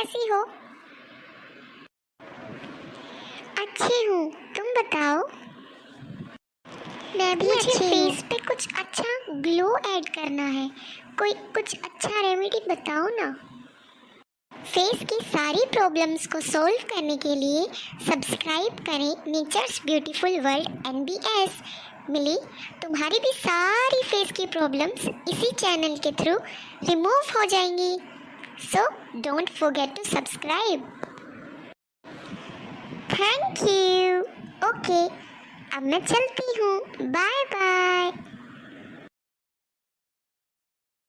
कैसी हो? अच्छी हूँ, तुम बताओ। मैं भी अच्छी हूँ। मुझे फेस पे कुछ अच्छा ग्लो ऐड करना है, कुछ अच्छा रेमेडी बताओ ना। फेस की सारी प्रॉब्लम्स को सॉल्व करने के लिए सब्सक्राइब करें नेचर्स ब्यूटीफुल वर्ल्ड NBS। मिली तुम्हारी भी सारी फेस की प्रॉब्लम्स इसी चैनल के थ्रू रिमूव हो जाएंगी। So don't forget to subscribe. Thank you. Okay, अब मैं चलती हूँ। Bye bye.